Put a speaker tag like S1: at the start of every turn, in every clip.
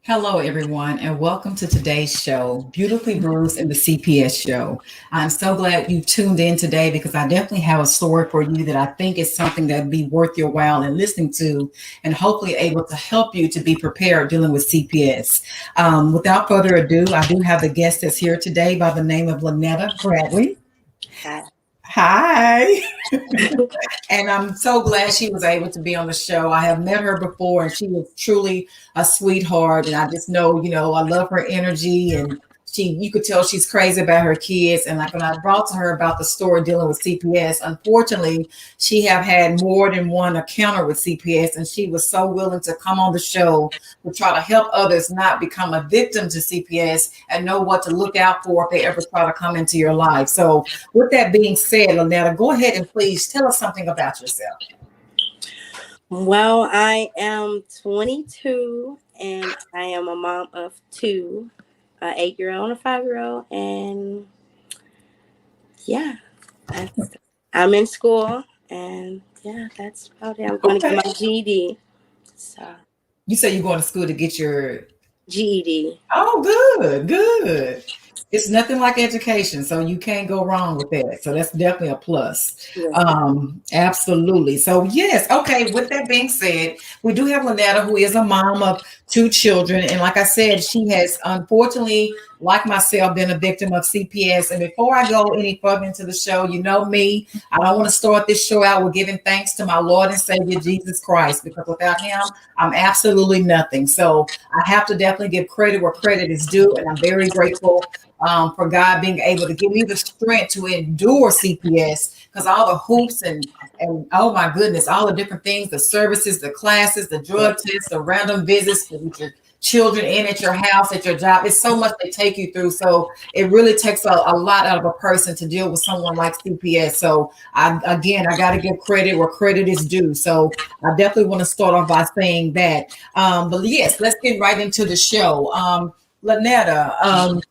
S1: Hello, everyone, and welcome to today's show, Beautifully Bruised and the CPS Show. I'm so glad you tuned in today because I definitely have a story for you that I think is something that would be worth your while in listening to and hopefully able to help you to be prepared dealing with CPS. Without further ado, I do have the guest that's here today by the name of Lanetta Bradley.
S2: Hi.
S1: Hi. And I'm so glad she was able to be on the show. I have met her before and she was truly a sweetheart. And I just know, I love her energy and you could tell she's crazy about her kids. And like when I brought to her about the story dealing with CPS, unfortunately, she have had more than one encounter with CPS and she was so willing to come on the show to try to help others not become a victim to CPS and know what to look out for if they ever try to come into your life. So with that being said, Lanetta, go ahead and please tell us something about yourself.
S2: Well, I am 22 and I am a mom of two, an 8-year-old and a 5-year-old. And yeah, I'm in school and that's about it. I'm going to get my GED. So
S1: You say you're going to school to get your
S2: GED.
S1: Oh, good. It's nothing like education, so you can't go wrong with that. So that's definitely a plus.
S2: Yes.
S1: Absolutely. So yes, okay. With that being said, we do have Lanetta, who is a mom of two children, and like I said, she has unfortunately, like myself, been a victim of CPS. And before I go any further into the show, you know me, I don't want to start this show out with giving thanks to my Lord and Savior Jesus Christ, because without Him, I'm absolutely nothing. So I have to definitely give credit where credit is due, and I'm very grateful for God being able to give me the strength to endure CPS, because all the hoops and oh my goodness, all the different things, the services, the classes, the drug tests, the random visits with your children in at your house, at your job. It's so much they take you through. So it really takes a lot out of a person to deal with someone like CPS. So I got to give credit where credit is due. So I definitely want to start off by saying that. But yes, let's get right into the show. Lanetta,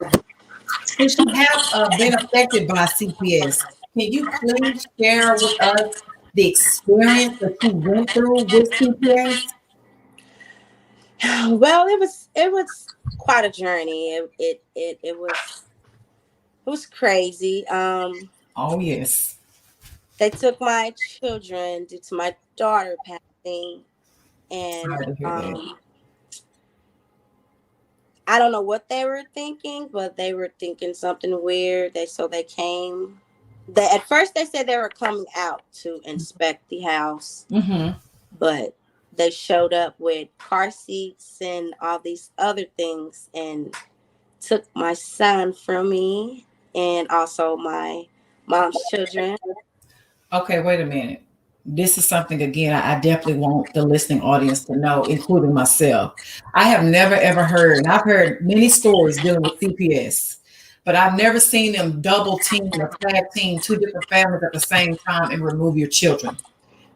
S1: since you have been affected by CPS, can you please share with us the experience that you went through with CPS?
S2: Well, it was quite a journey. It was crazy.
S1: Oh, yes.
S2: They took my children due to my daughter passing, and
S1: Sorry to hear that.
S2: I don't know what they were thinking, but they were thinking something weird. They came. At first they said they were coming out to inspect the house,
S1: Mm-hmm.
S2: but they showed up with car seats and all these other things and took my son from me and also my mom's children.
S1: Okay, wait a minute. This is something, again, I definitely want the listening audience to know, including myself. I have never ever heard, and I've heard many stories dealing with CPS, but I've never seen them double team or tag team two different families at the same time and remove your children.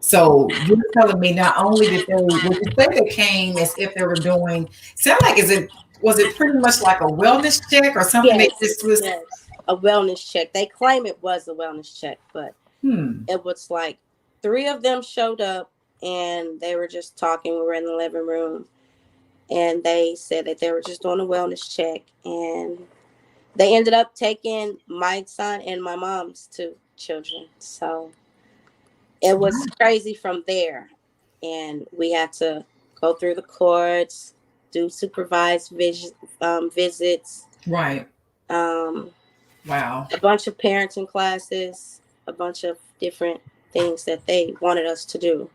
S1: So you're telling me not only did they, would you say they came as if they were doing, sound like, was it pretty much like a wellness check or something they
S2: Yes,
S1: just was,
S2: yes. A wellness check. They claim it was a wellness check, but
S1: hmm,
S2: it was like three of them showed up and they were just talking. We were in the living room and they said that they were just doing a wellness check, and they ended up taking my son and my mom's two children. So it was crazy from there. And we had to go through the courts, do supervised visits,
S1: right.
S2: um,
S1: Wow.
S2: a bunch of parenting classes, a bunch of different things that they wanted us to do.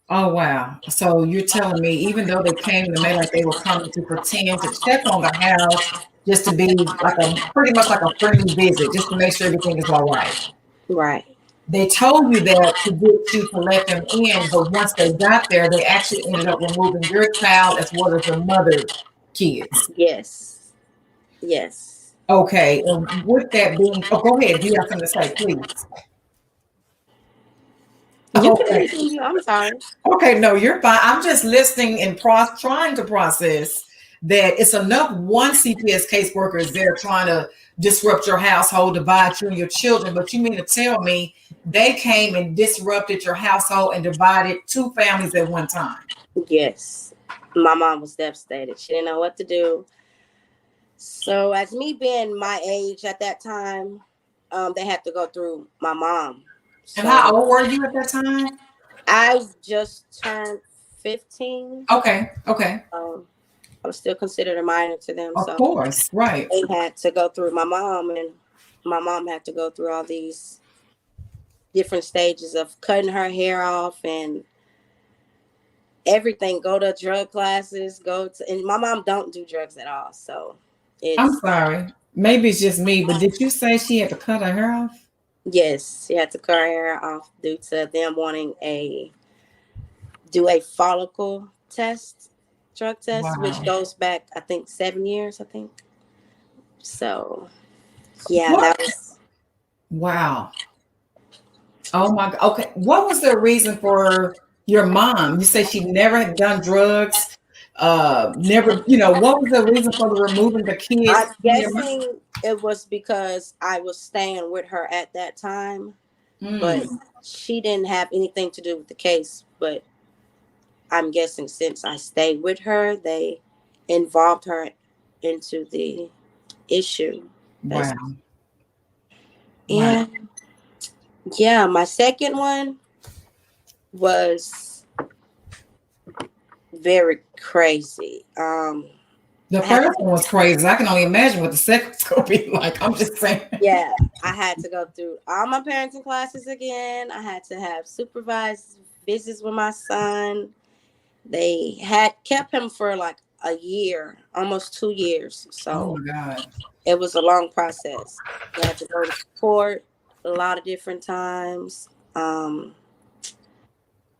S1: Oh, wow. So you're telling me, even though they came to me like they were coming to pretend to check on the house, just to be like a pretty much like a friendly visit, just to make sure everything is all right.
S2: Right.
S1: They told you that to get you to let them in, but once they got there, they actually ended up removing your child as well as your mother kids.
S2: Yes. Yes.
S1: Okay. And with that being, oh, go ahead. You have something to say, please.
S2: You can
S1: Okay.
S2: continue. I'm sorry.
S1: Okay, no, you're fine. I'm just listening and trying to process that it's enough one CPS caseworker is there trying to disrupt your household, divide you and your children. But you mean to tell me they came and disrupted your household and divided two families at one time?
S2: Yes. My mom was devastated. She didn't know what to do. So, as me being my age at that time, they had to go through my mom.
S1: And how
S2: So,
S1: old were you at that time?
S2: I just turned 15.
S1: Okay, okay.
S2: I was still considered a minor to them.
S1: Of
S2: So,
S1: course, right.
S2: they had to go through my mom, and my mom had to go through all these different stages of cutting her hair off and everything. Go to drug classes, and my mom don't do drugs at all. So
S1: I'm
S2: it's,
S1: sorry. Maybe it's just me, but did you say she had to cut her hair off?
S2: yes, she had to cut her hair off due to them wanting do a follicle test, drug test, which
S1: Wow.
S2: goes back, I think, 7 years, I think. So yeah,
S1: What?
S2: that was,
S1: Wow. Oh my God. Okay. What was the reason for your mom? You say she never had done drugs. Never, what was the reason for the removing the kids
S2: I'm
S1: from your mom?
S2: guessing it was because I was staying with her at that time, but
S1: Mm,
S2: she didn't have anything to do with the case. But I'm guessing since I stayed with her, they involved her into the issue. That's,
S1: wow. Wow.
S2: and yeah, my second one was very crazy.
S1: The
S2: I had,
S1: first one was crazy. I can only imagine what the second's gonna be like. I'm just saying.
S2: yeah, I had to go through all my parenting classes again. I had to have supervised visits with my son. They had kept him for like a year, almost 2 years.
S1: Oh
S2: So
S1: my God.
S2: it was a long process. I had to go to court a lot of different times.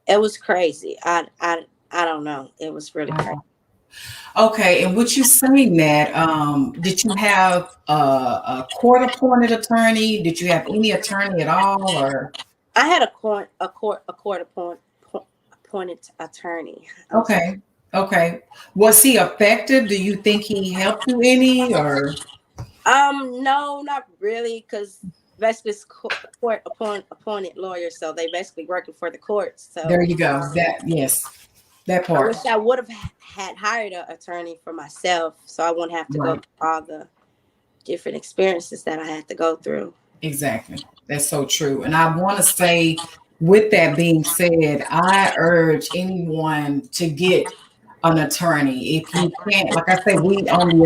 S2: It was crazy. I don't know. It was really crazy.
S1: Wow. Okay, and with you saying that, did you have a court-appointed attorney? Did you have any attorney at all, or?
S2: I had appointed attorney. I'm sorry.
S1: Okay, okay. Was he effective? Do you think he helped you any, or?
S2: No, not really, because basically it's court appointed lawyers, so they basically working for the courts.
S1: There
S2: So
S1: you go. Yes, that
S2: I
S1: part.
S2: wish I would have had hired an attorney for myself, so I wouldn't have to go
S1: Right,
S2: through all the different experiences that I had to go through.
S1: exactly. That's so true. And I want to say, with that being said, I urge anyone to get an attorney. If you can't, like I say, we on the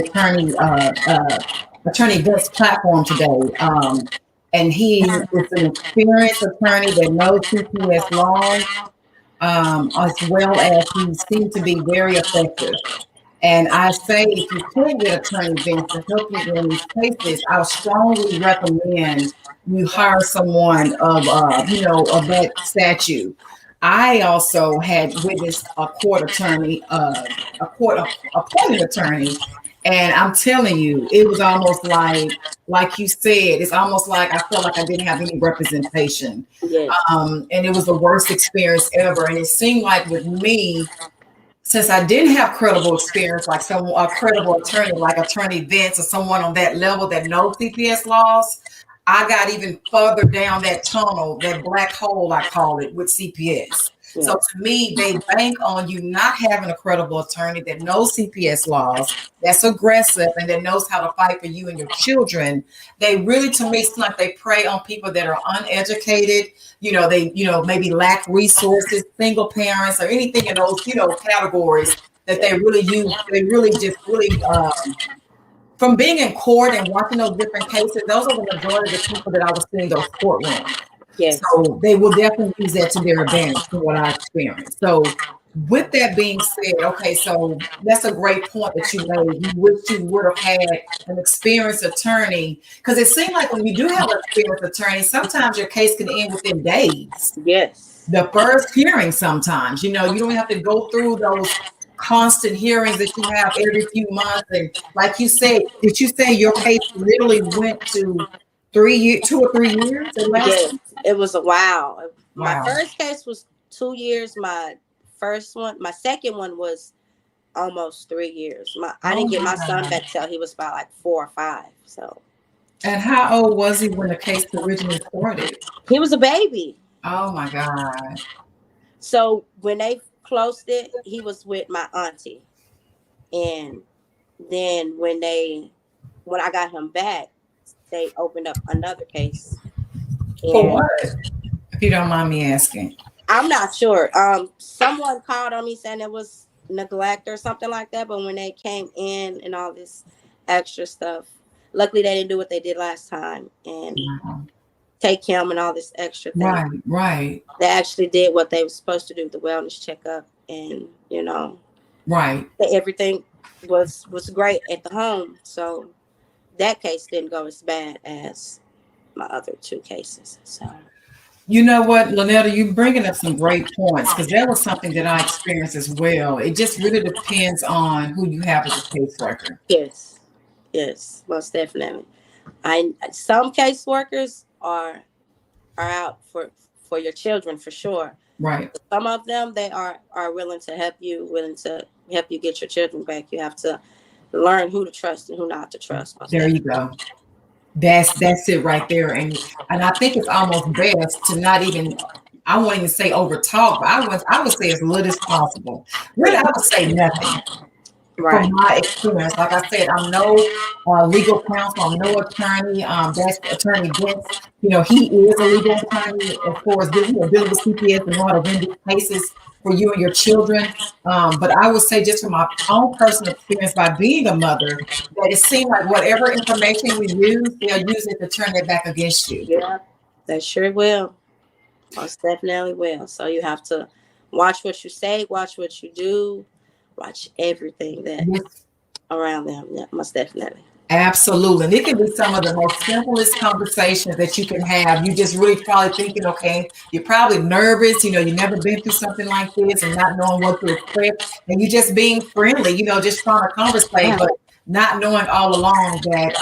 S1: attorney Vince platform today. And he is an experienced attorney that knows CPS laws, as well as he seems to be very effective. And I say, if you could get attorney Vince to help you in these cases, I would strongly recommend you hire someone of that statute. I also had witnessed a court attorney, a court appointed attorney, and I'm telling you, it was almost like you said, it's almost like I felt like I didn't have any representation,
S2: Yes,
S1: and it was the worst experience ever. And it seemed like with me, since I didn't have credible experience, like a credible attorney, like Attorney Vince or someone on that level that knows CPS laws, I got even further down that tunnel, that black hole, I call it, with CPS. So
S2: yes,
S1: to me, they bank on you not having a credible attorney that knows CPS laws, that's aggressive, and that knows how to fight for you and your children. They really, to me, seem like they prey on people that are uneducated. They, maybe lack resources, single parents, or anything in those, categories that
S2: yes,
S1: they really use. They really just really, from being in court and watching those different cases, those are the majority of the people that I was seeing in those courtrooms.
S2: yes,
S1: So they will definitely use that to their advantage from what I experienced. So with that being said, okay, so that's a great point that you made. You wish you would have had an experienced attorney, because it seems like when you do have an experienced attorney, sometimes your case can end within days.
S2: yes,
S1: The first hearing, sometimes, you don't have to go through those constant hearings that you have every few months. And like you said, did you say your case literally went to 3 years, 2 or 3 years it
S2: yes.
S1: lasted?
S2: It was a while. My
S1: Wow.
S2: first case was 2 years. My second one was almost 3 years. I
S1: Oh
S2: didn't get
S1: my
S2: my son
S1: God.
S2: back till he was about like 4 or 5. So
S1: And how old was he when the case originally started?
S2: he was a baby.
S1: Oh my God.
S2: So when they closed it, he was with my auntie. And then when I got him back, they opened up another case.
S1: For
S2: And
S1: what? If you don't mind me asking.
S2: I'm not sure. Someone called on me saying it was neglect or something like that. But when they came in and all this extra stuff, luckily they didn't do what they did last time and take him and all this extra thing.
S1: Right, right,
S2: They actually did what they were supposed to do, the wellness checkup, and
S1: right.
S2: everything was great at the home. So that case didn't go as bad as my other two cases. So
S1: You know what, Lanetta, you're bringing up some great points because that was something that I experienced as well. It just really depends on who you have as a caseworker.
S2: yes, yes, most definitely. I Some caseworkers are out for your children for sure.
S1: Right.
S2: Some of them they are willing to help you, willing to help you get your children back. You have to learn who to trust and who not to trust. Most
S1: There you
S2: definitely.
S1: go. That's it right there. And I think it's almost best to not even, I won't even say over talk, but I would say as little as possible. Really, I
S2: Yeah.
S1: would say nothing. From
S2: Right.
S1: my experience, like I said, I'm no legal counsel, I'm no attorney. That's Attorney Vince. He is a legal attorney as far as dealing with CPS and know how to win these cases for you and your children. But I would say, just from my own personal experience by being a mother, that it seems like whatever information you use, they'll use it to turn it back against you.
S2: Yeah, they sure will. Most definitely will. So you have to watch what you say, watch what you do, watch everything that
S1: Yes.
S2: around them. Yeah, most definitely.
S1: Absolutely. And it can be some of the most simplest conversations that you can have. You just really probably thinking, okay, you're probably nervous, you've never been through something like this and not knowing what to expect. And you just being friendly, just trying to conversate,
S2: Yeah.
S1: but not knowing all along that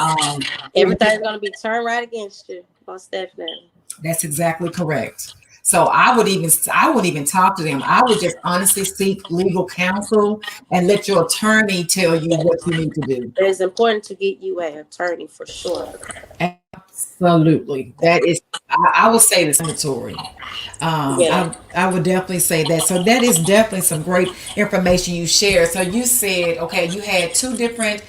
S2: Everything's gonna be turned right against you. Most definitely.
S1: that's exactly correct. So I wouldn't even talk to them. I would just honestly seek legal counsel and let your attorney tell you what you need to do.
S2: It is important to get you an attorney for sure.
S1: Absolutely. That is, I would say, it's mandatory.
S2: Yeah.
S1: I would definitely say that. So that is definitely some great information you shared. So you said, okay, you had two different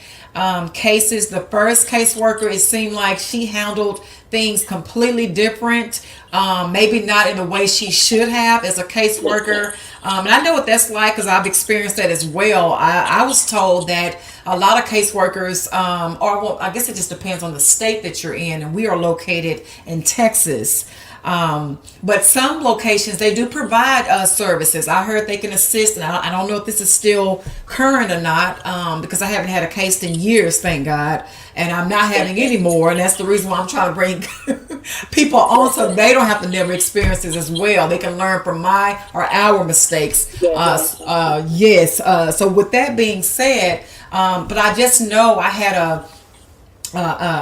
S1: cases. The first caseworker, it seemed like she handled things completely different. Maybe not in the way she should have as a caseworker. And I know what that's like because I've experienced that as well. I was told that a lot of caseworkers, or well, I guess it just depends on the state that you're in, and we are located in Texas. But some locations they do provide services. I heard they can assist, and I don't know if this is still current or not, because I haven't had a case in years, thank God, and I'm not having any more, and that's the reason why I'm trying to bring people on so they don't have to never experience this as well. They can learn from my or our mistakes. Yes. So with that being said, but I just know I had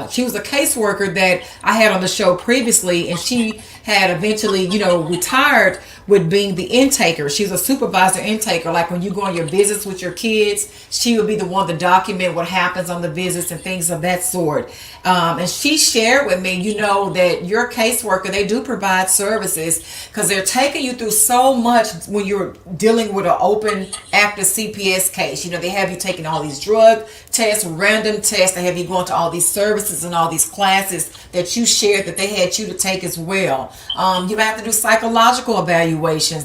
S1: she was a caseworker that I had on the show previously, and she had eventually, retired with being the intaker. She's a supervisor intaker. Like when you go on your visits with your kids, she would be the one to document what happens on the visits and things of that sort. And she shared with me, that your caseworker, they do provide services because they're taking you through so much when you're dealing with an open active CPS case. They have you taking all these drug tests, random tests. They have you going to all these services and all these classes that you shared that they had you to take as well. You have to do psychological evaluations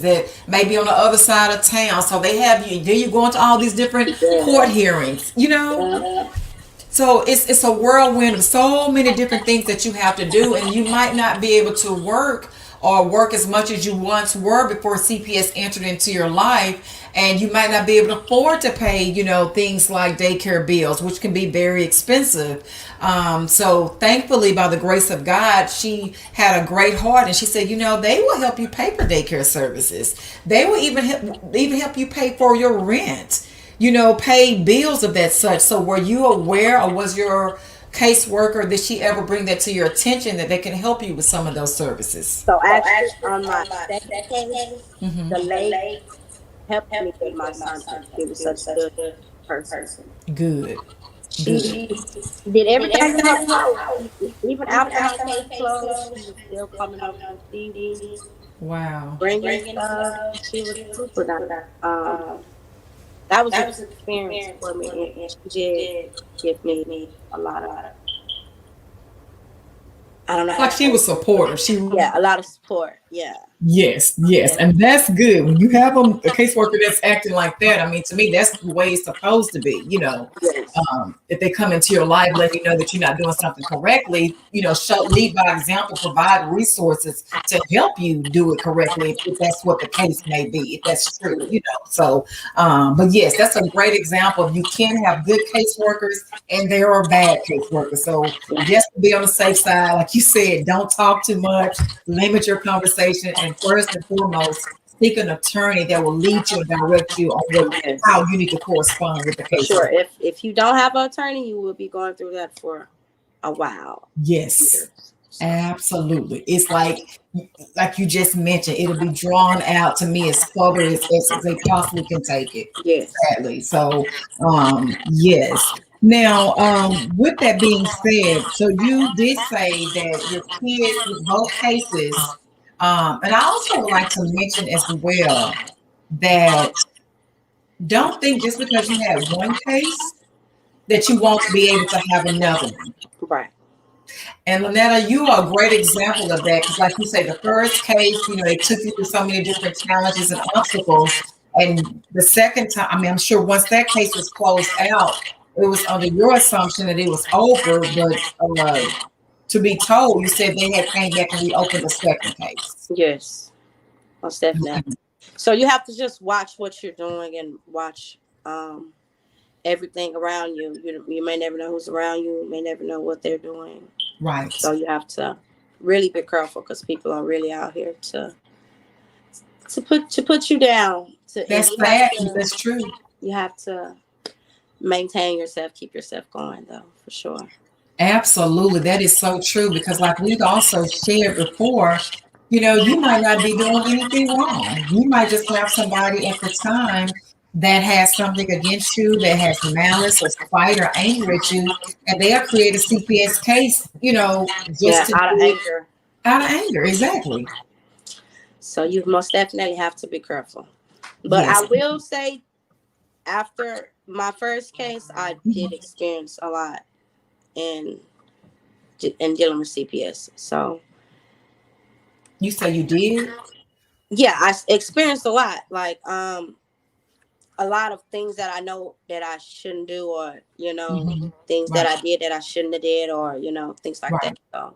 S1: that may be on the other side of town. So they have you, then you go into all these different court hearings, So it's a whirlwind of so many different things that you have to do, and you might not be able to work or work as much as you once were before CPS entered into your life, and you might not be able to afford to pay, things like daycare bills, which can be very expensive. So thankfully, by the grace of God, she had a great heart, and she said, they will help you pay for daycare services. They will even help you pay for your rent. Pay bills of that such. So were you aware, or was your caseworker, did she ever bring that to your attention that they can help you with some of those services?
S2: So actually, on my second case, the lady helped me with my son. She was such a good person.
S1: Good. Good.
S2: She did everything in her power. Even after my case closed, she was still coming up to see me.
S1: Wow.
S2: bringing stuff. She was super nice. That was a good experience for me, and she did give me a lot of, I don't know how
S1: Like
S2: to
S1: she
S2: say
S1: was
S2: it.
S1: supportive.
S2: Yeah, a lot of support. Yeah.
S1: Yes, yes,
S2: Yeah.
S1: and that's good. When you have a caseworker that's acting like that, I mean, to me, that's the way it's supposed to be.
S2: Yes.
S1: If they come into your life, letting you know that you're not doing something correctly, lead by example, provide resources to help you do it correctly, if that's what the case may be, if that's true. So, but yes, that's a great example. You can have good caseworkers, and there are bad caseworkers. So, just to be on the safe side, like you said, don't talk too much, limit your conversation, and first and foremost, seek an attorney that will lead you and direct you on how
S2: Yes.
S1: you need to correspond with the
S2: For sure.
S1: caseworker.
S2: If you don't have an attorney, you will be going through that for a while.
S1: Yes,
S2: Years. So
S1: absolutely. It's like you just mentioned, it'll be drawn out to me as further as they possibly can take it,
S2: yes.
S1: sadly. So, yes. Now, with that being said, so you did say that your kids with both cases, and I also would like to mention as well that don't think just because you had one case that you won't be able to have another one.
S2: Right.
S1: And Lanetta, you are a great example of that because, like you say, the first case, they took you through so many different challenges and obstacles. And the second time, I mean, I'm sure once that case was closed out, it was under your assumption that it was over. But to be told, you said they had came back and reopened the second case.
S2: Yes. Most definitely. So you have to just watch what you're doing and watch everything around you. You may never know who's around you. You may never know what they're doing.
S1: Right.
S2: So you have to really be careful because people are really out here to put you down.
S1: That's sad. That's true.
S2: You have to maintain yourself, keep yourself going though, for sure.
S1: Absolutely. That is so true because, like we've also shared before, you might not be doing anything wrong. You might just have somebody at the time that has something against you, that has malice or spite or anger at you, and they'll create a CPS case, just
S2: Yeah,
S1: to
S2: out of
S1: do it
S2: anger.
S1: out of anger. Exactly.
S2: So you most definitely have to be careful. But I
S1: Yes.
S2: will say, after my first case, I did experience a lot in dealing with CPS. So
S1: You say you did?
S2: yeah, I experienced a lot. Like a lot of things that I know that I shouldn't do, or things that
S1: Right.
S2: I did that I shouldn't have did, or things like that.
S1: Right.
S2: So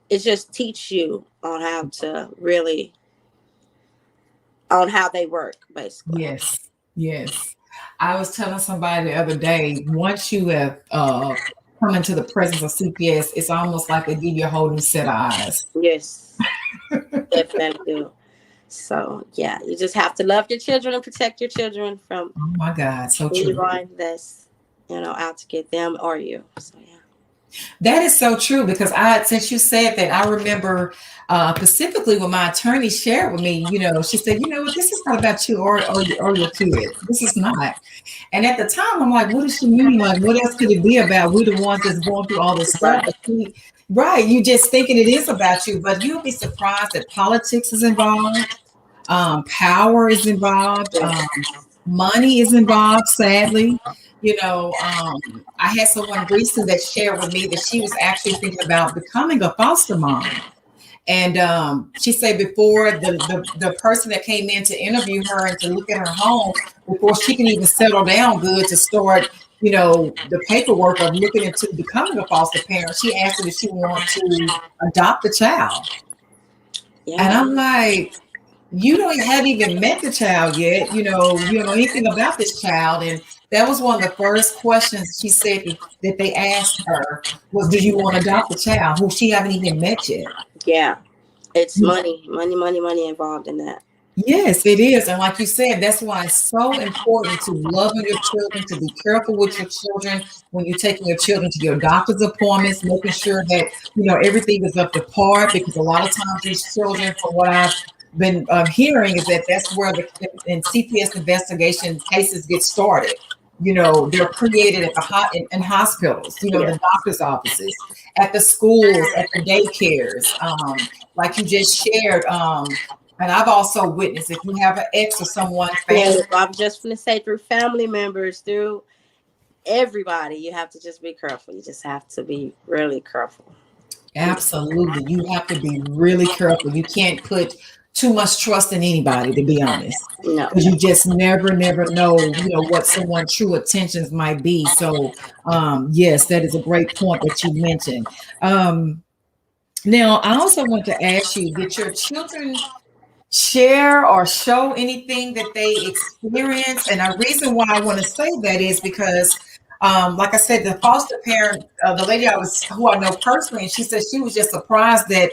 S2: it just teach you on how to really on how they work, basically.
S1: Yes. Yes. I was telling somebody the other day, once you have come into the presence of CPS, it's almost like they give you a whole new set of eyes.
S2: Yes, definitely do. So yeah, you just have to love your children and protect your children from
S1: Oh my God, so true.
S2: anyone that's out to get them or you. So yeah.
S1: That is so true because since you said that, I remember specifically when my attorney shared with me, she said, what, this is not about you or your kids. This is not. And at the time, I'm like, what does she mean? Like, what else could it be about? We're the ones that's going through all this stuff.
S2: Right.
S1: Right. You just thinking it is about you, but you'll be surprised that politics is involved. Power is involved. Money is involved, sadly. I had someone recently that shared with me that she was actually thinking about becoming a foster mom. And she said before the person that came in to interview her and to look at her home, before she can even settle down good to start, the paperwork of looking into becoming a foster parent, she asked her if she wanted to adopt the child.
S2: Yeah.
S1: And I'm like, you haven't even met the child yet. You don't know anything about this child. And that was one of the first questions she said that they asked her was, do you want to adopt the child who she haven't even met yet?
S2: Yeah. It's money involved in that.
S1: Yes, it is. And like you said, that's why it's so important to love your children, to be careful with your children when you're taking your children to your doctor's appointments, making sure that, everything is up to par, because a lot of times these children, from what I've been hearing, is that that's where the CPS investigation cases get started. they're created at in hospitals,
S2: Yeah.
S1: the doctor's offices, at the schools, at the daycares, like you just shared. And I've also witnessed, if you have an ex or someone,
S2: Yeah,
S1: family.
S2: I'm just gonna say through family members, through everybody, you have to just be careful. You just have to be really careful.
S1: Absolutely. You have to be really careful. You can't put too much trust in anybody, to be honest,
S2: No.
S1: because you just never know, what someone's true intentions might be. So, yes, that is a great point that you mentioned. Now, I also want to ask you, did your children share or show anything that they experience? And a reason why I want to say that is because, like I said, the foster parent, the lady who I know personally, and she said she was just surprised that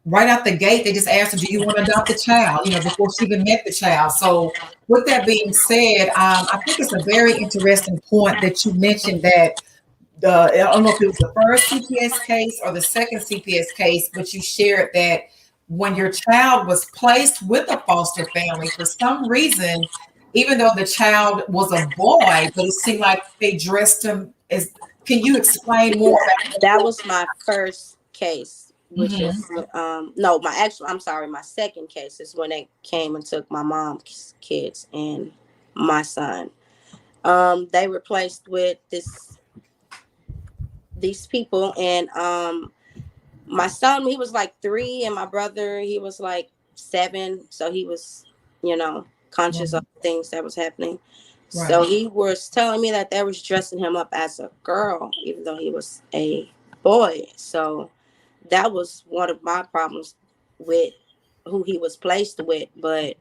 S1: right out the gate they just asked her, "Do you want to adopt a child?" Before she even met the child. So, with that being said, I think it's a very interesting point that you mentioned that I don't know if it was the first CPS case or the second CPS case, but you shared that when your child was placed with a foster family, for some reason, even though the child was a boy, but it seemed like they dressed him as. Can you explain more about
S2: That was my first case, which
S1: that?
S2: is no, I'm sorry, my second case is when they came and took my mom's kids and my son. They were placed with these people, and my son, he was like 3, and my brother, he was like 7, so he was, conscious of things that was happening. So
S1: Right.
S2: he was telling me that they was dressing him up as a girl, even though he was a boy. So that was one of my problems with who he was placed with, but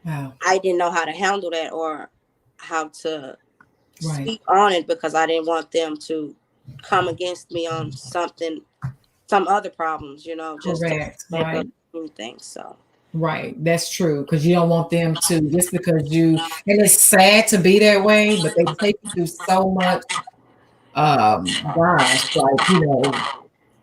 S1: Wow.
S2: I didn't know how to handle that or how to
S1: Right.
S2: speak on it because I didn't want them to come against me on some other problems, just to
S1: Correct.
S2: make up
S1: Right.
S2: anything. So
S1: Right. That's true. Because you don't want them to, just because and it's sad to be that way, but they take you through so much. Gosh, like,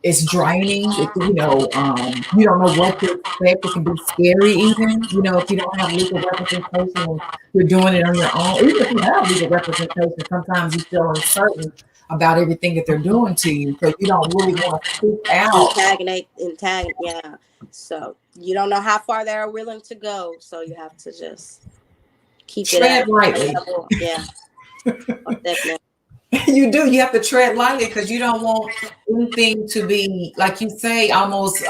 S1: it's draining. You don't know what to expect. It can be scary even, if you don't have legal representation and you're doing it on your own. Even if you have legal representation, sometimes you feel uncertain about everything that they're doing to you. So you don't really want to speak out.
S2: yeah. So you don't know how far they're willing to go. So you have to just keep it at
S1: Tread
S2: a
S1: lightly.
S2: level. Yeah, definitely.
S1: You do. You have to tread lightly because you don't want anything to be, like you say, almost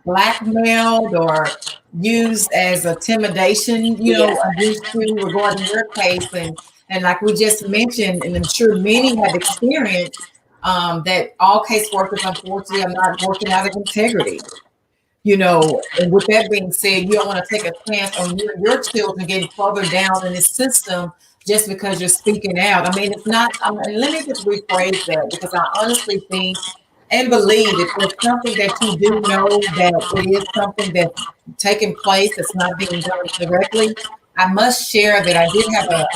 S1: blackmailed or used as intimidation,
S2: Yeah,
S1: against you regarding your case. And like we just mentioned, and I'm sure many have experienced, that all caseworkers, unfortunately, are not working out of integrity. And with that being said, you don't want to take a chance on your children getting further down in the system just because you're speaking out. I mean, it's not, and let me just rephrase that because I honestly think and believe if there's something that you do know that it is something that's taking place that's not being done correctly, I must share that I did have a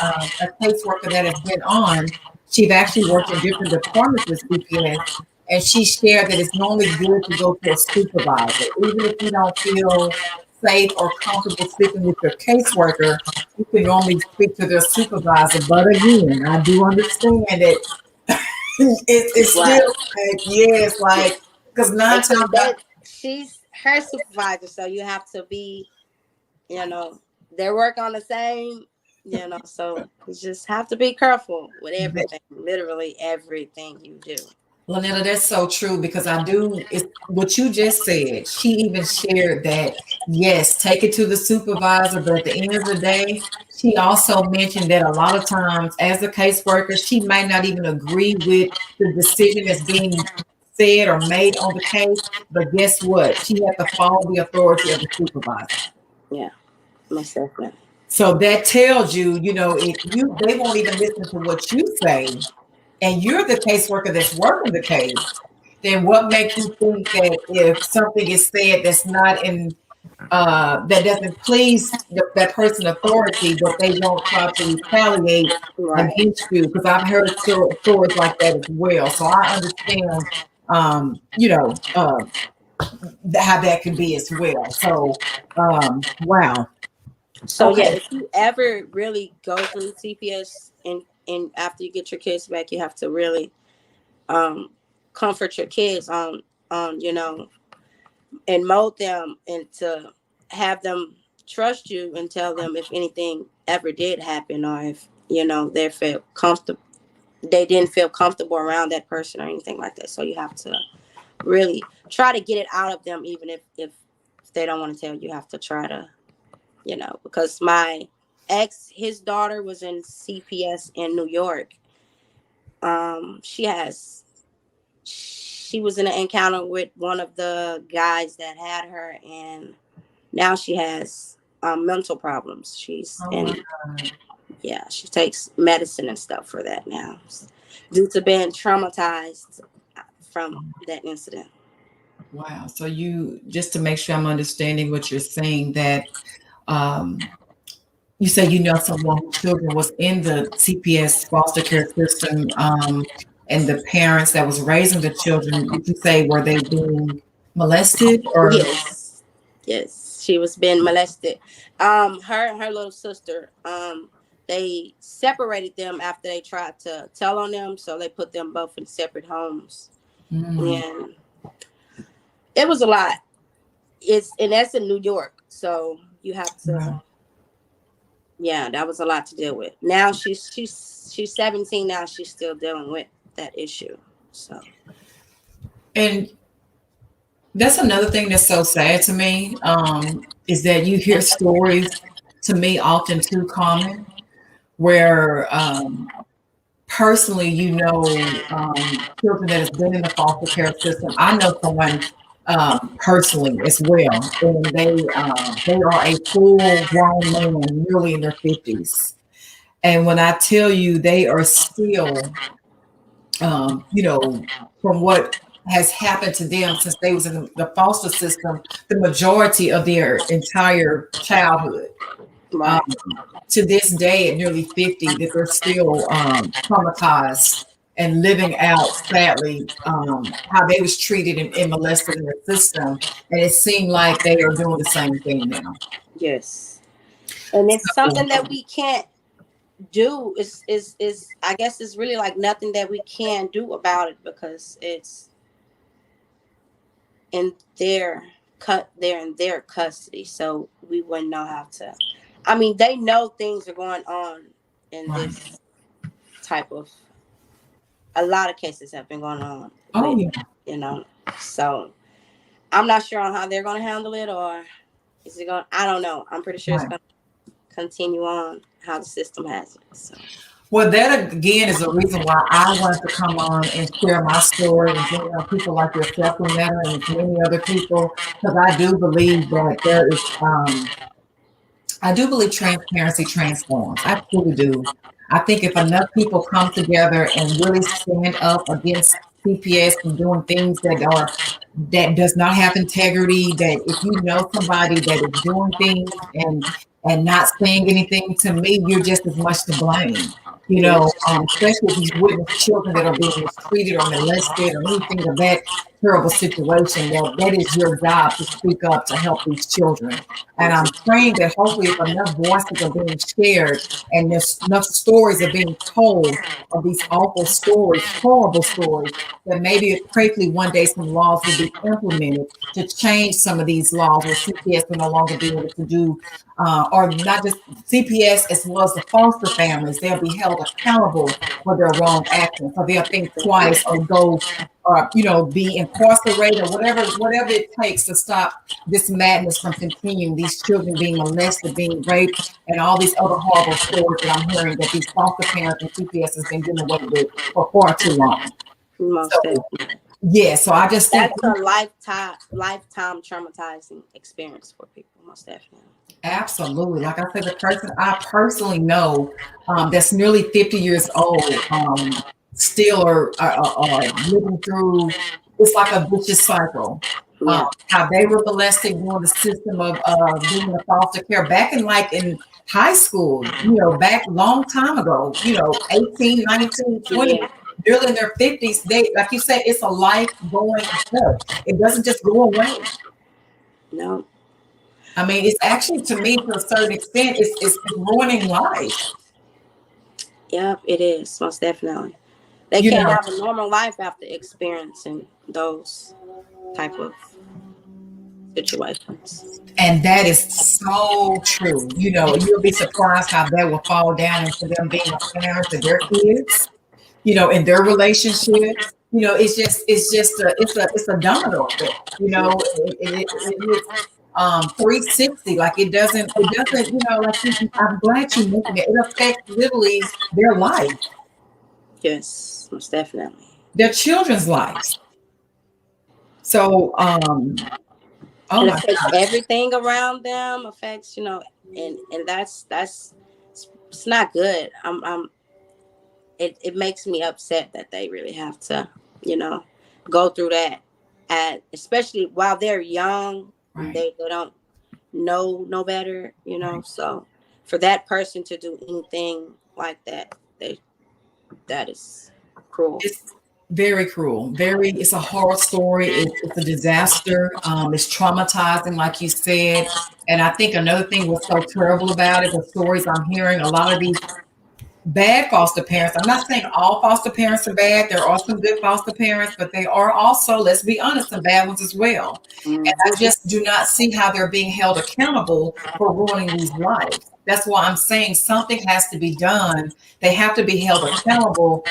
S1: caseworker that has been on. She's actually worked in different departments with CPS, and she shared that it's normally good to go to a supervisor. Even if you don't feel safe or comfortable speaking with your caseworker, you can normally speak to their supervisor. But again, I do understand that it's still
S2: right.
S1: like, yes, like, because nine times
S2: Because
S1: out,
S2: she's her supervisor, so you have to be, they work on the same, so you just have to be careful with everything, literally everything you do.
S1: Lanetta, that's so true because it's what you just said. She even shared that, yes, take it to the supervisor, but at the end of the day, she also mentioned that a lot of times as a caseworker, she might not even agree with the decision that's being said or made on the case. But guess what? She had to follow the authority of the supervisor.
S2: Yeah, most definitely.
S1: So that tells you, if they won't even listen to what you say, and you're the caseworker that's working the case, then what makes you think that if something is said that's not that doesn't please that person's authority, that they won't try to retaliate
S2: Right.
S1: against you? Because I've heard stories like that as well. So I understand, how that can be as well. So, wow.
S2: So yeah,
S1: Okay.
S2: if you ever really go through CPS and after you get your kids back, you have to really comfort your kids on and mold them, and to have them trust you and tell them if anything ever did happen, or if they didn't feel comfortable around that person or anything like that. So you have to really try to get it out of them, even if they don't want to tell you. You have to try to, because my ex, his daughter was in CPS in New York. She was in an encounter with one of the guys that had her, and now she has mental problems. She's
S1: Oh my
S2: in
S1: God.
S2: Yeah, she takes medicine and stuff for that now, due to being traumatized from that incident.
S1: Wow. So you, just to make sure I'm understanding what you're saying, that um, you say you know someone whose children was in the CPS foster care system, and the parents that was raising the children, would you say, were they being molested or?
S2: Yes, yes, she was being molested. Her little sister. They separated them after they tried to tell on them, so they put them both in separate homes,
S1: Mm,
S2: and it was a lot. And that's in New York, so you have to.
S1: wow.
S2: Yeah, that was a lot to deal with. Now she's 17 now. She's still dealing with that issue. So
S1: And that's another thing that's so sad to me, is that you hear stories, to me, often too common, where personally, children that has been in the foster care system. I know someone personally as well, and they are a full grown man, nearly in their 50s. And when I tell you, they are still, from what has happened to them since they was in the foster system, the majority of their entire childhood. Um,
S2: right,
S1: to this day, at nearly 50, that they're still traumatized and living out, sadly, how they was treated and molested in the system. And it seemed like they are doing the same thing now.
S2: yes, and it's
S1: So,
S2: something that we can't do. Is I guess it's really like nothing that we can do about it, because it's in they're in their custody, so we wouldn't know how to. I mean, they know things are going on in
S1: right.
S2: this type of. A lot of cases have been going on
S1: Oh,
S2: with,
S1: yeah.
S2: you know, so I'm not sure on how they're going to handle it, or is it going? I don't know. I'm pretty sure it's
S1: Right.
S2: going to continue on how the system has it. So
S1: Well, that again is the reason why I wanted to come on and share my story and bring on people like yourself, Lanetta, and many other people, because I do believe transparency transforms. I truly do. I think if enough people come together and really stand up against CPS and doing things that does not have integrity, that if you know somebody that is doing things and not saying anything, to me, you're just as much to blame.
S2: yes,
S1: Especially if you witness children that are being mistreated or molested or anything of that terrible situation, that is your job to speak up to help these children. And I'm praying that hopefully, if enough voices are being shared and there's enough stories are being told of these awful stories, horrible stories, that maybe hopefully one day some laws will be implemented to change some of these laws where CPS will no longer be able to do, or not just CPS as well as the foster families, they'll be held accountable for their wrong actions. So they'll think twice or go, or be incarcerated, or whatever it takes to stop this madness from continuing, these children being molested, being raped, and all these other horrible stories that I'm hearing that these foster parents and CPS has been getting away with for far too long.
S2: most
S1: So,
S2: definitely.
S1: yeah, so I just think
S2: That's a lifetime traumatizing experience for people. Most definitely.
S1: absolutely, like I said, the person I personally know, that's nearly 50 years old, still are living through, it's like a vicious cycle.
S2: Yeah.
S1: How they were molested during the system of being in the foster care back in high school, back long time ago, 18, 19, 20,
S2: Yeah.
S1: nearly in their 50s. They, like you said, it's a life going up. It doesn't just go away.
S2: No.
S1: I mean, it's actually, to me, to a certain extent, it's ruining life.
S2: Yep, it is, most definitely. They
S1: You
S2: can't
S1: know,
S2: have a normal life after experiencing those type of situations.
S1: and that is so true. You know, you'll be surprised how that will fall down into them being a parent to their kids, you know, in their relationships. You know, it's a domino effect. You know, it is 360. Like it doesn't, you know, like I'm glad you mentioned it. It affects literally their life,
S2: Yes, most definitely.
S1: their children's lives. So, oh
S2: It
S1: my
S2: affects
S1: God,
S2: everything around them. Affects, and that's it's not good. It makes me upset that they really have to, you know, go through that, and especially while they're young,
S1: right,
S2: they don't know no better,
S1: right.
S2: So for that person to do anything like that, they that is cruel.
S1: It's very cruel. Very, it's a horror story. It's a disaster. It's traumatizing, like you said. And I think another thing what's so terrible about it, the stories I'm hearing, a lot of these bad foster parents. I'm not saying all foster parents are bad. There are some good foster parents, but they are also, let's be honest, some bad ones as well. And
S2: Mm.
S1: I just do not see how they're being held accountable for ruining these lives. That's why I'm saying something has to be done. They have to be held accountable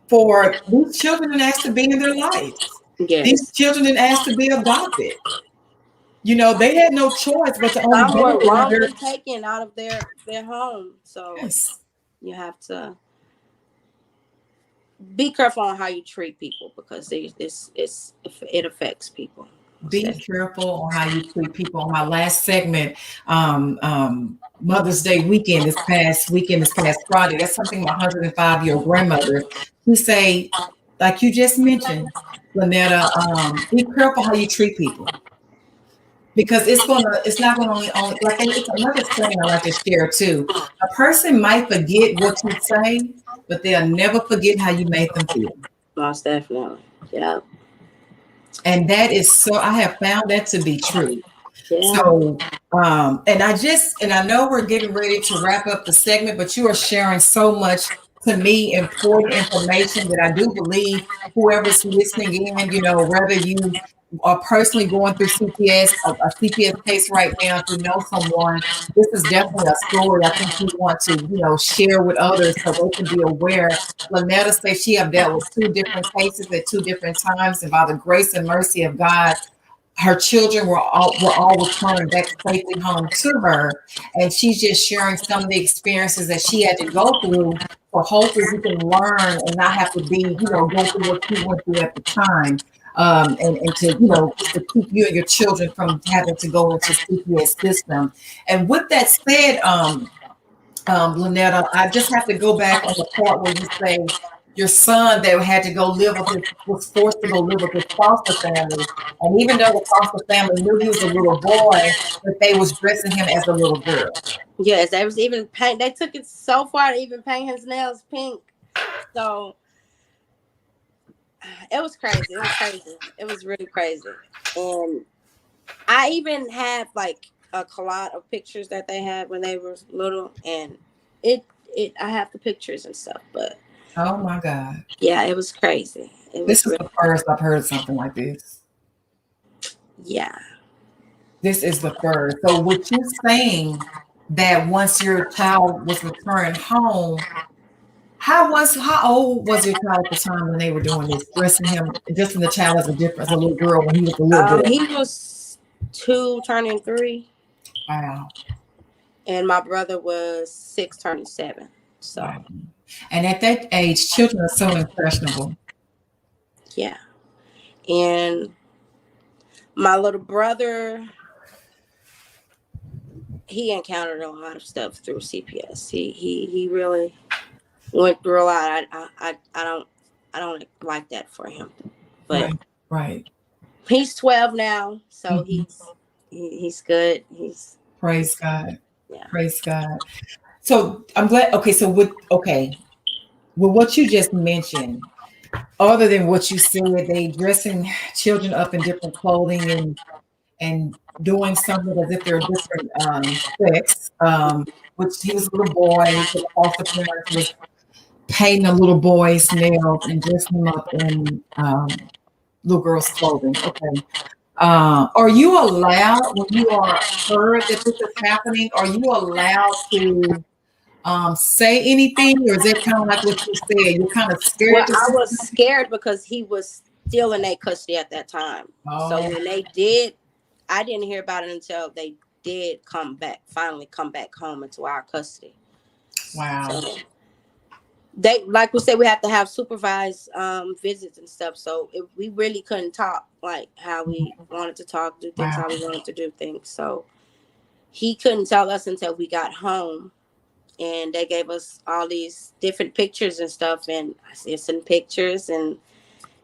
S1: for these children didn't ask to be in their lives. These
S2: Yes,
S1: children didn't ask to be adopted. You know, they had no choice but to only
S2: some
S1: be
S2: were
S1: there under.
S2: wrongly taken out of their home, so
S1: Yes,
S2: you have to be careful on how you treat people because it affects people. Most
S1: be
S2: definitely.
S1: careful on how you treat people. On my last segment, Mother's Day weekend, this past Friday, that's something my 105-year-old grandmother, she say, like you just mentioned, Lanetta, be careful how you treat people. Because it's not gonna only like it's another saying I like to share too. A person might forget what you say, but they'll never forget how you made them feel.
S2: Most definitely. Yeah.
S1: And that is so I have found that to be true.
S2: Yeah.
S1: So and I know we're getting ready to wrap up the segment, but you are sharing so much to me important information that I do believe whoever's listening in, you know, whether you are personally going through CPS, a CPS case right now, if you know someone, this is definitely a story I think you want to, you know, share with others so they can be aware. Lanetta says she have dealt with two different cases at two different times, and by the grace and mercy of God, her children were all returned back safely home to her, and she's just sharing some of the experiences that she had to go through. So hopefully, we can learn and not have to be, you know, go through what she went through at the time, and to, you know, just to keep you and your children from having to go into CPS system. And with that said, Lanetta, I just have to go back on the part where you say your son that had to go live with his was forced to go live with his foster family, and even though the foster family knew he was a little boy, but they was dressing him as a little girl.
S2: Yes, there was even paint. They took it so far to even paint his nails pink. So it was crazy. It was crazy. It was really crazy. And I even have like a collage of pictures that they had when they were little, and it I have the pictures and stuff. But
S1: Oh my God,
S2: yeah, it was crazy. It
S1: this
S2: was
S1: is
S2: really
S1: the first I've heard something like this.
S2: yeah.
S1: This is the first. So, what you saying that once your child was returned home, how old was your child at the time when they were doing this, dressing the child as a little girl when he was a little boy?
S2: He was 2 turning 3,
S1: Wow,
S2: and my brother was 6 turning 7. So
S1: wow. And at that age, children are so impressionable.
S2: yeah, and my little brother, he encountered a lot of stuff through CPS. He really went through a lot. I don't like that for him, but
S1: Right, right.
S2: he's 12 now, so
S1: Mhm.
S2: he's good.
S1: Praise
S2: He's
S1: God.
S2: yeah.
S1: Praise God. So I'm glad. Okay, so with what you just mentioned, other than what you said, they dressing children up in different clothing and doing something as if they're a different sex. Which he was a little boy. The foster parents was painting a little boy's nails and dressing him up in little girl's clothing. Okay. Are you allowed, when you are heard that this is happening, are you allowed to say anything, or is it kind of like what you said? You're kind of
S2: Well,
S1: scared to
S2: I
S1: say
S2: was
S1: something?
S2: scared because he was still in their custody at that time. So
S1: Oh,
S2: when they did, I didn't hear about it until they did finally come back home into our custody.
S1: wow.
S2: So they, like we said, we have to have supervised visits and stuff. So we really couldn't talk like how we wanted to talk, do things
S1: Wow.
S2: how we wanted to do things. So he couldn't tell us until we got home, and they gave us all these different pictures and stuff, and I see some pictures, and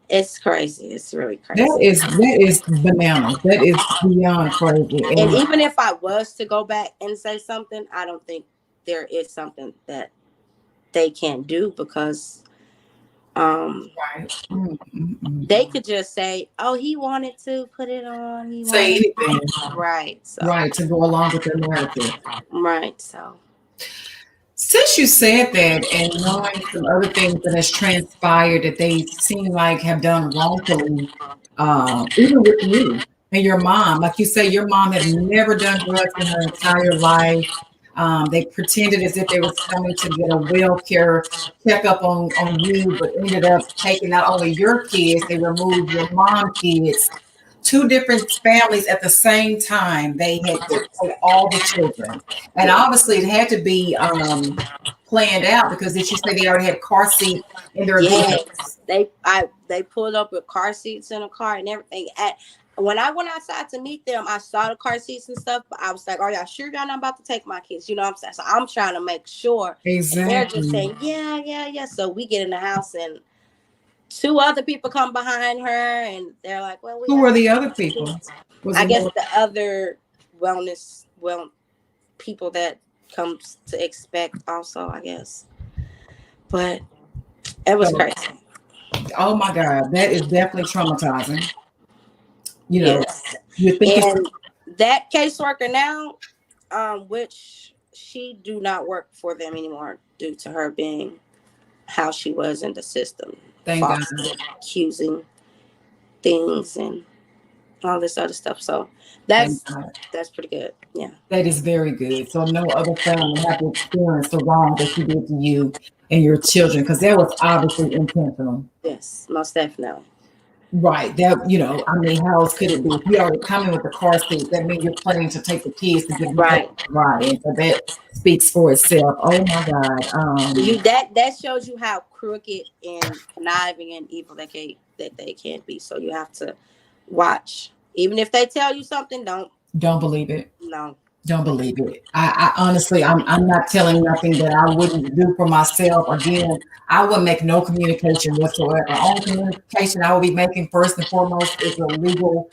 S2: it's crazy. It's really
S1: That
S2: crazy.
S1: is bananas. That is beyond crazy.
S2: And
S1: And
S2: even if I was to go back and say something, I don't think there is something that they can do, because
S1: right.
S2: they could just say, "Oh, he wanted to put it on. He
S1: Say
S2: wanted
S1: anything,
S2: right." So
S1: right, to go along with their narrative.
S2: right. So
S1: Since you said that, and knowing some other things that has transpired that they seem like have done wrongfully, even with you and your mom, like you say, your mom had never done drugs in her entire life. They pretended as if they was coming to get a well care checkup on you, but ended up taking not only your kids, they removed your mom kids. Two different families at the same time. They had to take all the children, and
S2: yeah,
S1: obviously it had to be planned out, because did you say they already had car seat in their vehicles?
S2: yes, they pulled up with car seats in a car and everything. At when I went outside to meet them, I saw the car seats and stuff, but I was like, "Are y'all sure y'all not about to take my kids?" You know what I'm saying? So I'm trying to make sure, and they're just
S1: Exactly.
S2: saying, "Yeah, yeah, yeah." So we get in the house, and two other people come behind her, and they're like, "Well, we
S1: Who
S2: got
S1: were
S2: to
S1: the
S2: take
S1: other
S2: the
S1: people?
S2: kids."
S1: Was
S2: I
S1: it
S2: guess
S1: more?
S2: the other people that comes to expect also, I guess, but it was
S1: So,
S2: crazy.
S1: oh my God, that is definitely traumatizing. You know,
S2: Yes,
S1: you're thinking,
S2: and that caseworker now, which she do not work for them anymore due to her being how she was in the system,
S1: thank God,
S2: falsely accusing things and all this other stuff. So
S1: thank
S2: that's
S1: God.
S2: that's pretty good. Yeah.
S1: That is very good. So no other family have to experience the wrong that she did to you and your children, because that was obviously intentional.
S2: Yes, most definitely.
S1: Right. That, I mean, how else could it be? If you already coming with the car seat, that means you're planning to take the kids to give them a
S2: Right.
S1: ride. And so that speaks for itself. Oh my God.
S2: That shows you how crooked and conniving and evil that they can be. So you have to watch. Even if they tell you something,
S1: Don't believe it.
S2: no.
S1: Don't believe it. I honestly, I'm not telling nothing that I wouldn't do for myself. Again, I would make no communication whatsoever. Only communication I will be making first and foremost is a legal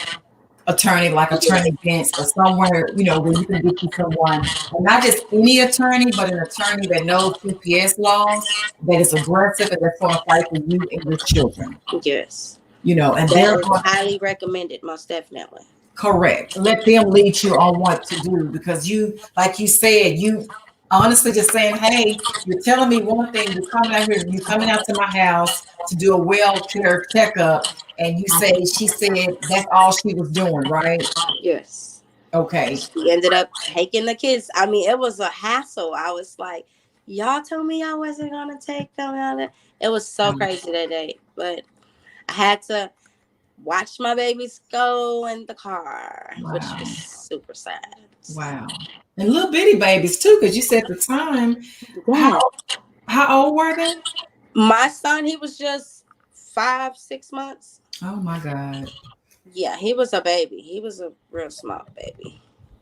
S1: attorney, like
S2: Yeah.
S1: Attorney Vince, or somewhere, where you can get you someone, and not just any attorney, but an attorney that knows CPS laws, that is aggressive, and that's going to fight for you and your children.
S2: Yes.
S1: And
S2: That
S1: they're
S2: is
S1: going.
S2: highly recommended, most definitely.
S1: Correct. Let them lead you on what to do, because you, like you said, you honestly just saying, "Hey, you're telling me one thing. You're coming out to my house to do a well care checkup, and you say she said that's all she was doing, right?
S2: Yes.
S1: Okay,
S2: She ended up taking the kids. I mean, it was a hassle. I was like, y'all told me I wasn't gonna take them out. It was so crazy that day. But I had to watch my babies go in the car, which was
S1: wow,
S2: super sad.
S1: wow, and little bitty babies too, because you said the time. How
S2: Yeah.
S1: how old were they?
S2: My son, he was just 5, 6 months.
S1: Oh my God,
S2: Yeah, he was a baby. He was a real small baby.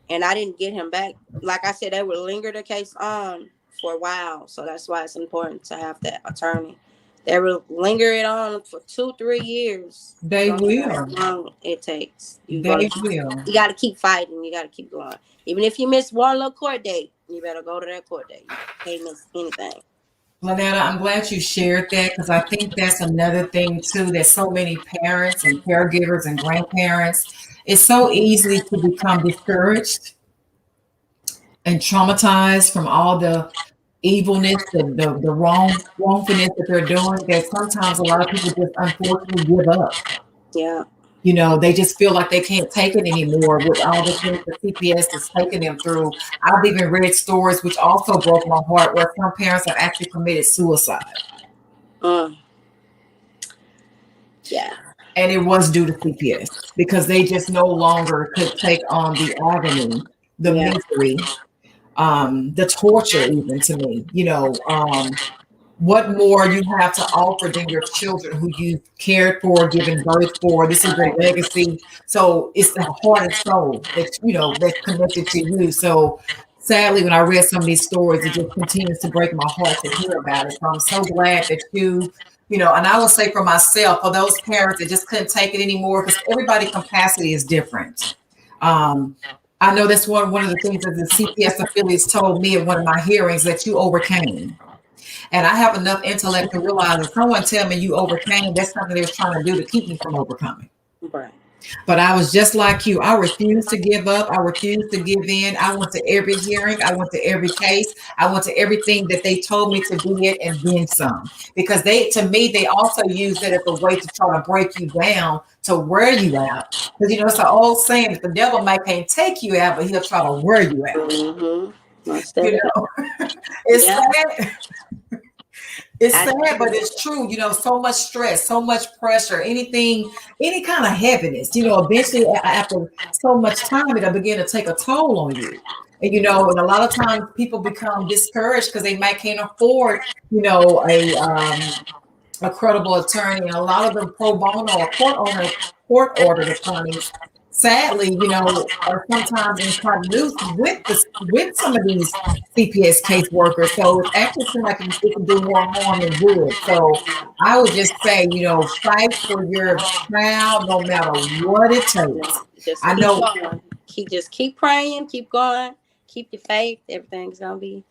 S2: And I didn't get him back. Like I said, they would linger the case on for a while. So that's why it's important to have that attorney. They will linger it on for 2, 3 years. You
S1: they
S2: don't know how
S1: will,
S2: long it takes.
S1: they will.
S2: You gotta keep fighting. You gotta keep going. Even if you miss one little court date, you better go to that court date. You can't miss anything.
S1: Lanetta, I'm glad you shared that, because I think that's another thing too, that so many parents and caregivers and grandparents, it's so easy to become discouraged and traumatized from all the evilness, the wrongfulness that they're doing, that sometimes a lot of people just unfortunately give up.
S2: Yeah.
S1: They just feel like they can't take it anymore with all the things that CPS is taking them through. I've even read stories which also broke my heart where some parents have actually committed suicide.
S2: Mm. Yeah.
S1: And it was due to CPS because they just no longer could take on the agony, the
S2: Yeah.
S1: misery, the torture, even to me. What more you have to offer than your children who you cared for, given birth for. This is your legacy. So it's the heart and soul that's connected to you. So sadly, when I read some of these stories, it just continues to break my heart to hear about it. So I'm so glad that and I will say for myself, for those parents that just couldn't take it anymore, because everybody's capacity is different. I know that's one of the things that the CPS affiliates told me at one of my hearings, that you overcame. And I have enough intellect to realize if someone tell me you overcame, that's something they was trying to do to keep me from overcoming.
S2: Right.
S1: But I was just like you. I refused to give up. I refused to give in. I went to every hearing. I went to every case. I went to everything that they told me to do it and then some. Because to me, they also use it as a way to try to break you down to wear you out. Because it's an old saying that the devil can't take you out, but he'll try to wear you out.
S2: Mm-hmm. Most
S1: You
S2: definitely.
S1: know, it's
S2: Yeah.
S1: sad. It's
S2: I,
S1: sad, but it's true. So much stress, so much pressure, any kind of heaviness, eventually after so much time, it'll begin to take a toll on you. And a lot of times people become discouraged because they might can't afford, a credible attorney, and a lot of them pro bono or court ordered attorneys, sadly, are sometimes in cahoots with some of these CPS caseworkers. So it's actually seems like it can do more harm than good. So I would just say, fight for your child no matter what it takes.
S2: just
S1: I
S2: keep
S1: know.
S2: going. Keep praying. Keep going. Keep your faith. Everything's gonna be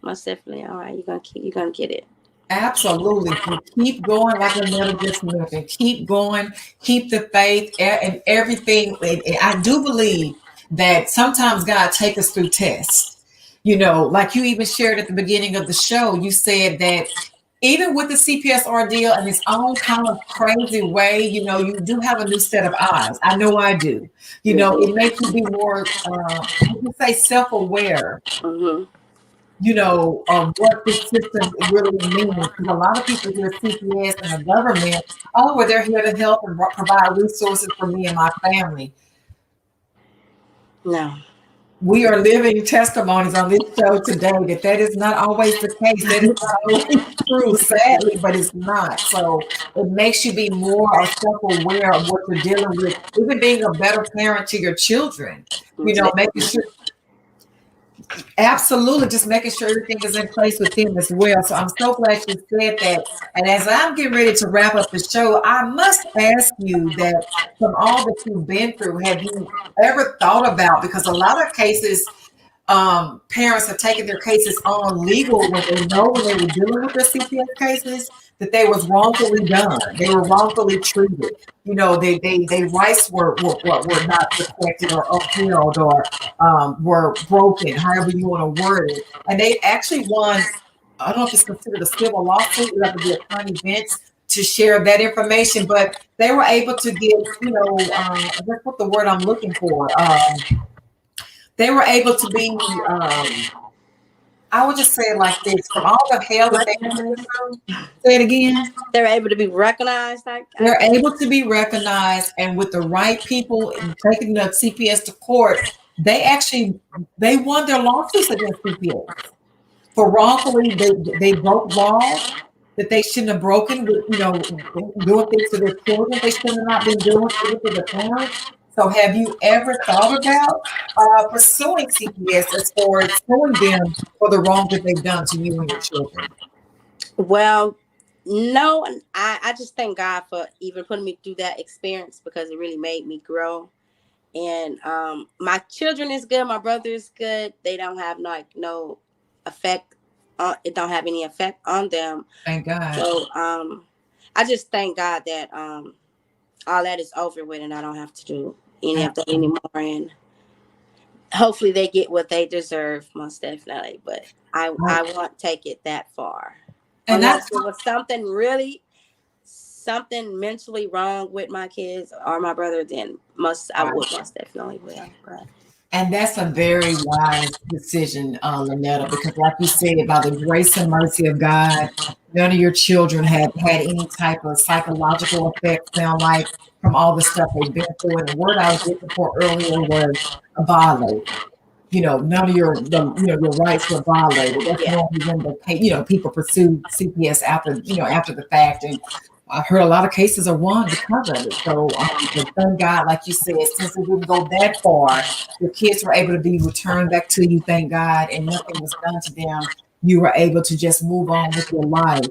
S2: most definitely all right. You're gonna get it.
S1: Absolutely. You keep going, like Lanetta just mentioned. Keep going, keep the faith and everything. And I do believe that sometimes God takes us through tests. Like you even shared at the beginning of the show, you said that even with the CPS ordeal in its own kind of crazy way, you do have a new set of eyes. I know I do. It makes you be more, I would say, self-aware,
S2: Mm-hmm.
S1: of what this system really means. Because a lot of people hear CPS and the government, oh, well, they're here to help and provide resources for me and my family.
S2: No.
S1: We are living testimonies on this show today that is not always the case. That is not always true, sadly, but it's not. So it makes you be more self-aware of what you're dealing with, even being a better parent to your children, making sure. Absolutely, just making sure everything is in place with them as well. So I'm so glad you said that. And as I'm getting ready to wrap up the show, I must ask you that from all that you've been through, have you ever thought about, because a lot of cases, parents have taken their cases on legal when they know when they were dealing with their CPS cases that they was wrongfully done. They were wrongfully treated. They rights were not protected or upheld or were broken, however you want to word it. And they actually won, I don't know if it's considered a civil lawsuit, you have to be attorney bench to share that information, but they were able to get, that's what the word I'm looking for. They were able to be, I would just say it like this, from all the hell that they went through, say it again.
S2: They're able to be recognized.
S1: They're able to be recognized, and with the right people taking the CPS to court, they won their lawsuits against CPS for wrongfully they broke laws that they shouldn't have broken with, doing things to their children they should have not been doing things to the parents. So have you ever thought about pursuing CPS as far as suing them for the wrong that they've done to you and your children?
S2: Well, no, and I just thank God for even putting me through that experience because it really made me grow. And my children is good. My brother is good. They don't have no effect. It don't have any effect on them.
S1: Thank God.
S2: So I just thank God that all that is over with, and I don't have to do any of that anymore. And hopefully they get what they deserve, most definitely. But I won't take it that far
S1: And
S2: unless
S1: that's
S2: it was something mentally wrong with my kids or my brother. Then I
S1: right.
S2: would most definitely will. But
S1: And that's a very wise decision, Lanetta, because like you said, by the grace and mercy of God, none of your children have had any type of psychological effect, sound like, from all the stuff they've been through. And the word I was looking for earlier was violated. None of your rights were violated. That's
S2: yeah,
S1: normally when people pursue CPS after the fact. And I've heard a lot of cases are won because of it. So, but thank God, like you said, since it didn't go that far, your kids were able to be returned back to you, thank God, and nothing was done to them. You were able to just move on with your life.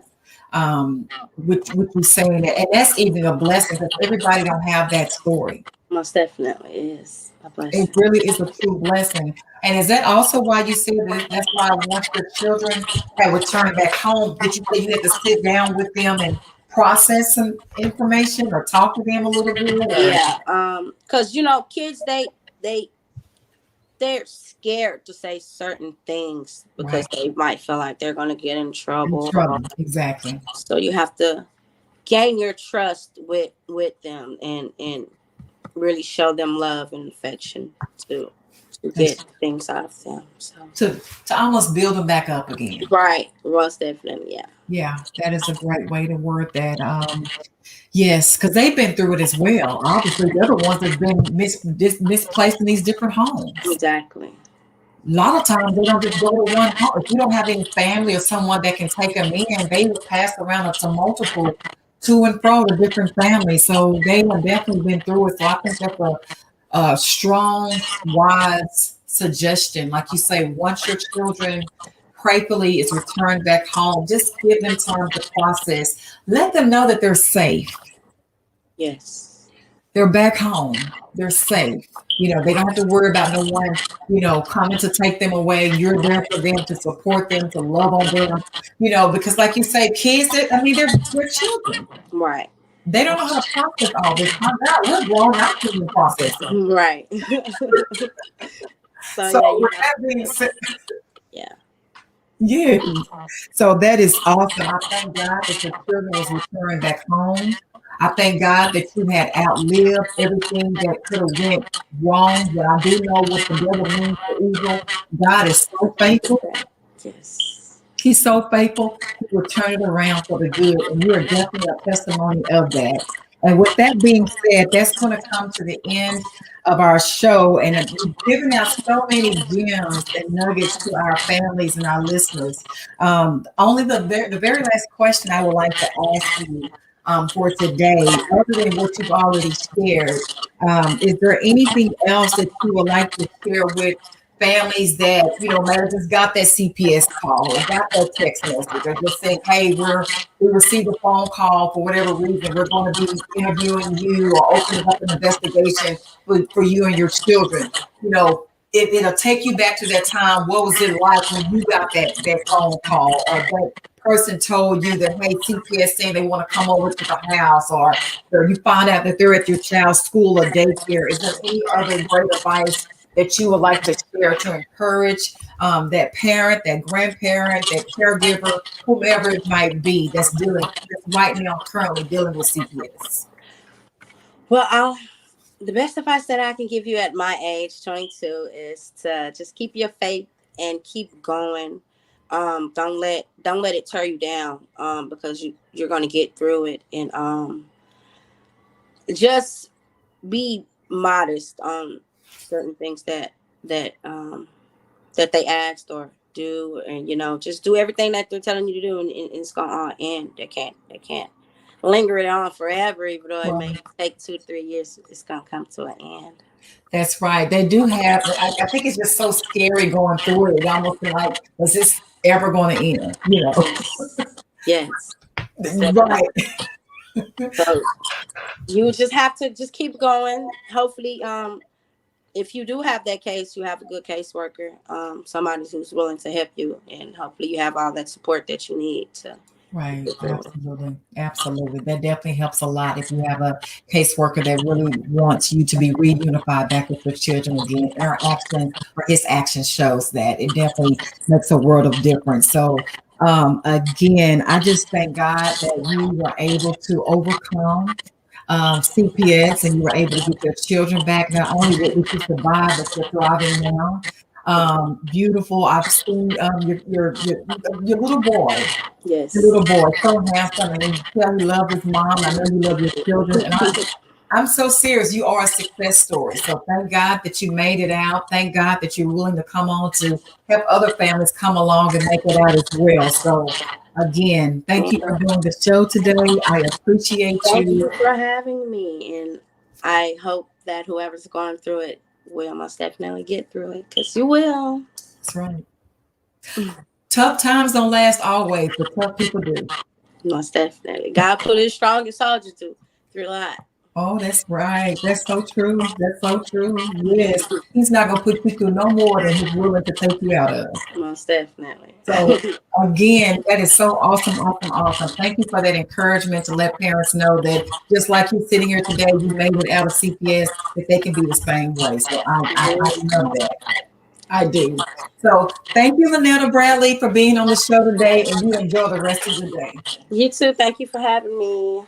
S1: Which you're saying that, and that's even a blessing because everybody don't have that story.
S2: most definitely is a
S1: It
S2: blessing.
S1: really is a true blessing. And is that also why you said that that's why once your children had returned back home, did you say you had to sit down with them and process some information or talk to them a little bit or
S2: Yeah, because kids they they're scared to say certain things because
S1: right
S2: they might feel like they're going to get in
S1: in
S2: trouble.
S1: trouble? Exactly.
S2: So you have to gain your trust with them and really show them love and affection to
S1: That's
S2: get things out of them. So
S1: to almost build them back up again.
S2: right, most definitely, yeah,
S1: Yeah, that is a great way to word that. Yes, because they've been through it as well. Obviously, they're the ones that's been misplaced in these different homes.
S2: exactly.
S1: A lot of times they don't just go to one home. If you don't have any family or someone that can take them in, they will pass around to multiple to and fro to different families. So they have definitely been through it. So I think that's a strong, wise suggestion. Like you say, once your children prayerfully is returned back home, just give them time to process. Let them know that they're safe.
S2: Yes,
S1: They're back home. They're safe. They don't have to worry about no one, coming to take them away. You're there for them to support them, to love on them, because like you say, kids, they're children.
S2: right,
S1: They don't know how to process all this. My God, we're grown out to process it.
S2: right. So
S1: So
S2: yeah, you
S1: with
S2: have
S1: that being said,
S2: yeah.
S1: yeah. So that is awesome. I thank God that your children was returned back home. I thank God that you had outlived everything that could have went wrong. But I do know what the devil means for evil. God is so faithful.
S2: Yes.
S1: He's so faithful. He will turn it around for the good. And you are definitely a testimony of that. And with that being said, that's going to come to the end of our show. And we've given out so many gems and nuggets to our families and our listeners. Only the very last question I would like to ask you for today, other than what you've already shared, is there anything else that you would like to share with families that might have just got that CPS call or got that text message or just saying, "Hey, we received a phone call for whatever reason. We're going to be interviewing you or opening up an investigation for you and your children." It'll take you back to that time. What was it like when you got that phone call or that person told you that, hey, CPS saying they want to come over to the house, or you find out that they're at your child's school or daycare? Is there any other great advice that you would like to share to encourage that parent, that grandparent, that caregiver, whomever it might be that's right now currently dealing with CPS?
S2: Well, the best advice that I can give you at my age, 22, is to just keep your faith and keep going. Don't let it tear you down. Because you're gonna get through it, and just be modest on certain things that they asked or do, and just do everything that they're telling you to do, and it's gonna end. They can't linger it on forever, even though it may
S1: Well,
S2: take 2 to 3 years. It's gonna come to an end.
S1: that's right. They do have, I think it's just so scary going through it. It almost feel like, was this ever going to end?
S2: Yes,
S1: Right.
S2: so you just have to just keep going. Hopefully, if you do have that case, you have a good caseworker, somebody who's willing to help you, and hopefully you have all that support that you need to
S1: Right. Absolutely. Absolutely. That definitely helps a lot if you have a caseworker that really wants you to be reunified back with your children again. Our actions or his action shows that it definitely makes a world of difference. So again, I just thank God that you were able to overcome CPS and you were able to get your children back. Not only did you survive, but you're thriving now. Beautiful. I've seen your little boy. The
S2: Yes.
S1: little boy, so handsome, and you tell you love his mom. I know you love your children, and I'm so serious. You are a success story. So thank God that you made it out. Thank God that you're willing to come on to help other families come along and make it out as well. So again, thank you for doing the show today. I appreciate
S2: Thank
S1: you.
S2: you for having me, and I hope that whoever's going through it will most definitely get through it, because you will.
S1: That's right. Tough times don't last always, but tough people do.
S2: Most definitely. God put his strongest soldier through a lot.
S1: Oh, that's right. That's so true. That's so true. Yes. He's not going to put you through no more than he's willing to take you out of.
S2: Most definitely.
S1: So again, that is so awesome, awesome, awesome. Thank you for that encouragement to let parents know that just like you're sitting here today, you made it out of CPS, that they can be the same way. So I love that. I do. So thank you, Lanetta Bradley, for being on the show today, and you enjoy the rest of your day.
S2: You too. Thank you for having me.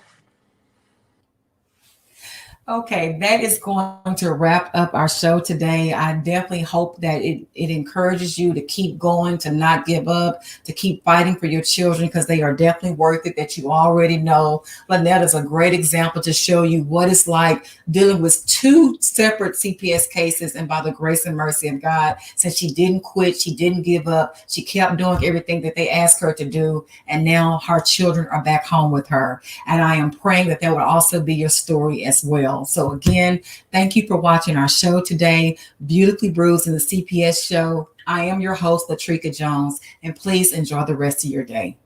S1: Okay, that is going to wrap up our show today. I definitely hope that it encourages you to keep going, to not give up, to keep fighting for your children because they are definitely worth it, that you already know. Lanetta is a great example to show you what it's like dealing with two separate CPS cases. And by the grace and mercy of God, since she didn't quit, she didn't give up, she kept doing everything that they asked her to do. And now her children are back home with her. And I am praying that will also be your story as well. So again, thank you for watching our show today, Beautifully Bruised in the CPS show. I am your host, Latrika Jones, and please enjoy the rest of your day.